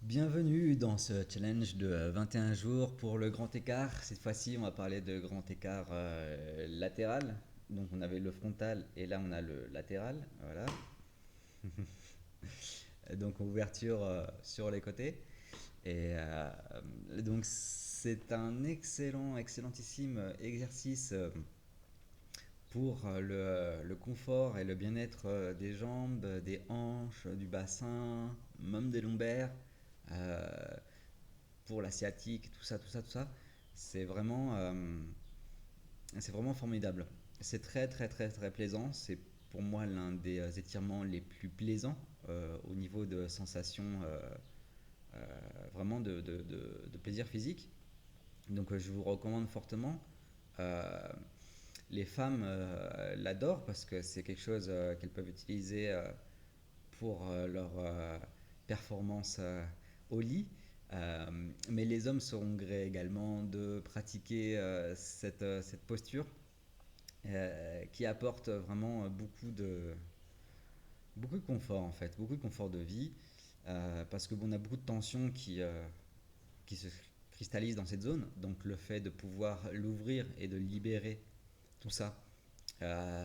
Bienvenue dans ce challenge de 21 jours pour le grand écart. Cette fois-ci, on va parler de grand écart latéral. Donc on avait le frontal et là on a le latéral. Voilà. Donc ouverture sur les côtés. Et donc c'est un excellentissime exercice pour le confort et le bien-être des jambes, des hanches, du bassin, même des lombaires. Euh, pour la sciatique, tout ça, c'est vraiment, euh, c'est vraiment formidable. C'est très plaisant. C'est pour moi l'un des étirements les plus plaisants au niveau de sensations euh, vraiment de plaisir physique. Donc je vous recommande fortement. Euh, les femmes l'adorent parce que c'est quelque chose qu'elles peuvent utiliser pour leur performance au lit. Mais les hommes seront grés également de pratiquer cette posture qui apporte vraiment beaucoup de confort en fait, beaucoup de confort de vie parce que bon, on a beaucoup de tensions qui se cristallisent dans cette zone. Donc le fait de pouvoir l'ouvrir et de libérer tout ça,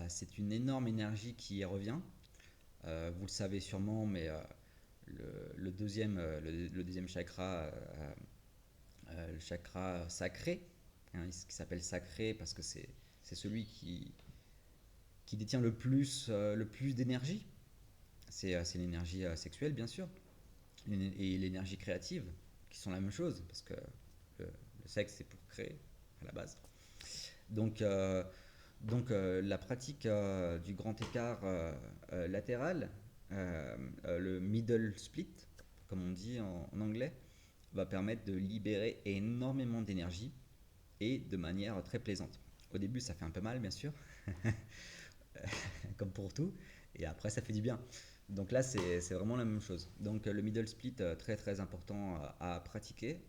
c'est une énorme énergie qui y revient. Vous le savez sûrement, mais le deuxième chakra, le chakra sacré, hein, qui s'appelle sacré parce que c'est celui qui détient le plus d'énergie. C'est l'énergie sexuelle, bien sûr, et l'énergie créative, qui sont la même chose, parce que le sexe, c'est pour créer, à la base. Donc, la pratique du grand écart latéral, le middle split, comme on dit en anglais, va permettre de libérer énormément d'énergie et de manière très plaisante. Au début, ça fait un peu mal, bien sûr, comme pour tout, et après, ça fait du bien. Donc là, c'est vraiment la même chose. Donc le middle split, très important à pratiquer.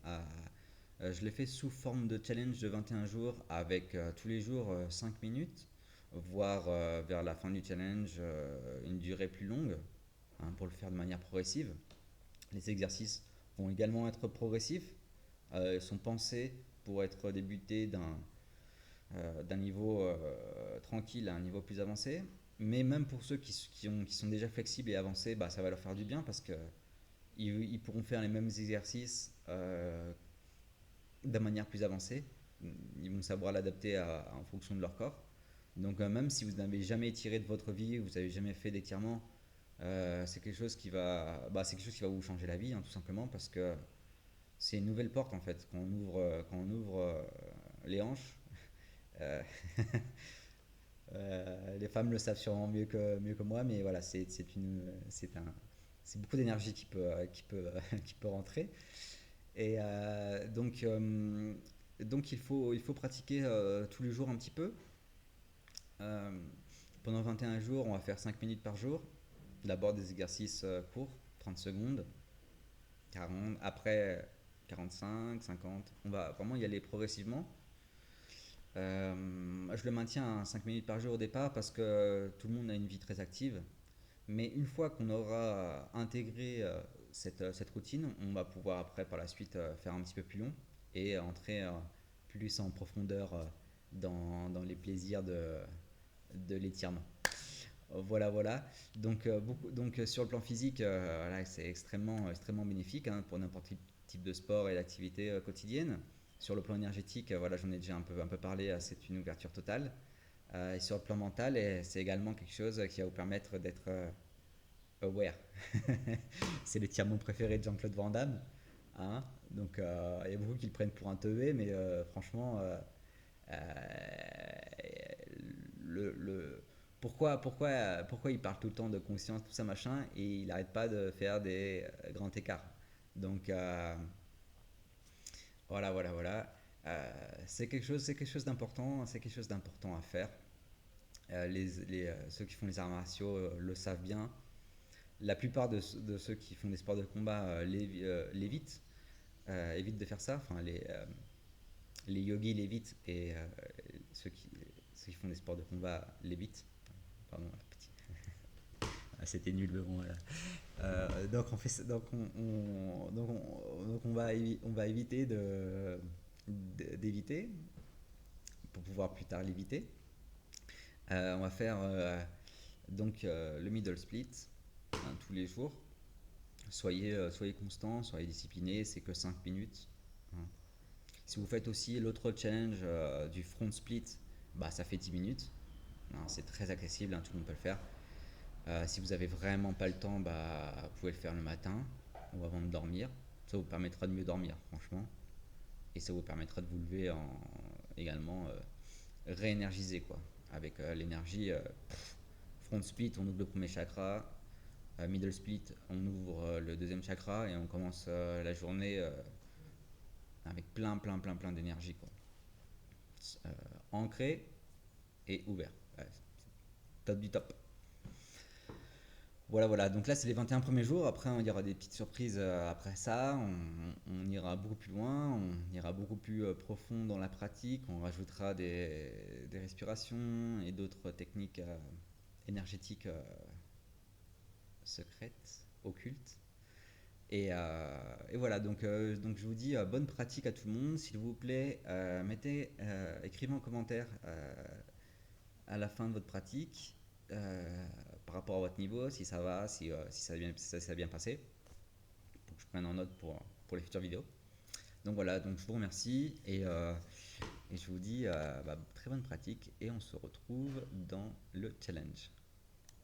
Je l'ai fait sous forme de challenge de 21 jours avec tous les jours 5 minutes, voire vers la fin du challenge une durée plus longue, hein, pour le faire de manière progressive. Les exercices vont également être progressifs. Ils sont pensés pour être débutés d'un niveau tranquille à un niveau plus avancé. Mais même pour ceux qui sont déjà flexibles et avancés, bah, ça va leur faire du bien parce que ils pourront faire les mêmes exercices de manière plus avancée. Ils vont savoir l'adapter en fonction de leur corps. Donc même si vous n'avez jamais étiré de votre vie, vous n'avez jamais fait d'étirement, c'est quelque chose qui va vous changer la vie, hein, tout simplement, parce que c'est une nouvelle porte en fait. Quand on ouvre les hanches, euh, les femmes le savent sûrement mieux que moi, mais voilà, c'est beaucoup d'énergie qui peut rentrer. Et donc il faut pratiquer tous les jours un petit peu. Euh, Pendant 21 jours, on va faire 5 minutes par jour. D'abord des exercices courts, 30 secondes, 40, après 45, 50. On va vraiment y aller progressivement. Je le maintiens à 5 minutes par jour au départ parce que tout le monde a une vie très active. Mais une fois qu'on aura intégré cette routine, on va pouvoir après par la suite faire un petit peu plus long et entrer plus en profondeur dans les plaisirs de l'étirement. Voilà. Donc sur le plan physique, voilà, c'est extrêmement bénéfique, hein, pour n'importe quel type de sport et d'activité quotidienne. Sur le plan énergétique, voilà, j'en ai déjà un peu parlé, c'est une ouverture totale. Et sur le plan mental, c'est également quelque chose qui va vous permettre d'être aware. C'est l'étirement préféré de Jean-Claude Van Damme, hein. Donc il y a beaucoup qui le prennent pour un teubé, mais franchement, euh, le, pourquoi il parle tout le temps de conscience, tout ça machin, et il n'arrête pas de faire des grands écarts. Donc voilà. C'est quelque chose d'important, c'est quelque chose d'important à faire. Ceux qui font les arts martiaux le savent bien. La plupart de ceux qui font des sports de combat évitent de faire ça. Enfin, les yogis l'évitent et ceux qui font des sports de combat l'évitent. Pardon, petit. Ah, c'était nul, mais bon, voilà. Donc on fait donc on va éviter d'éviter pour pouvoir plus tard l'éviter. On va faire le middle split hein, tous les jours. Soyez constant, soyez discipliné, c'est que 5 minutes. Hein. Si vous faites aussi l'autre challenge du front split, bah, ça fait 10 minutes. Hein, c'est très accessible, hein, tout le monde peut le faire. Si vous avez vraiment pas le temps, bah, vous pouvez le faire le matin ou avant de dormir. Ça vous permettra de mieux dormir, franchement. Et ça vous permettra de vous lever également réénergisé, quoi. Avec l'énergie front split, on ouvre le premier chakra. Middle split, on ouvre le deuxième chakra et on commence la journée avec plein d'énergie, quoi. Euh, Ancré et ouvert. Ouais, top du top. Voilà. Donc là, c'est les 21 premiers jours. Après, il y aura des petites surprises après ça. On ira beaucoup plus loin. On ira beaucoup plus profond dans la pratique. On rajoutera des respirations et d'autres techniques énergétiques secrètes, occultes. Et voilà, donc je vous dis bonne pratique à tout le monde. S'il vous plaît, écrivez en commentaire à la fin de votre pratique par rapport à votre niveau, si ça va, si ça s'est bien passé, pour que je prenne en note pour les futures vidéos. Donc voilà, donc je vous remercie et je vous dis très bonne pratique et on se retrouve dans le challenge.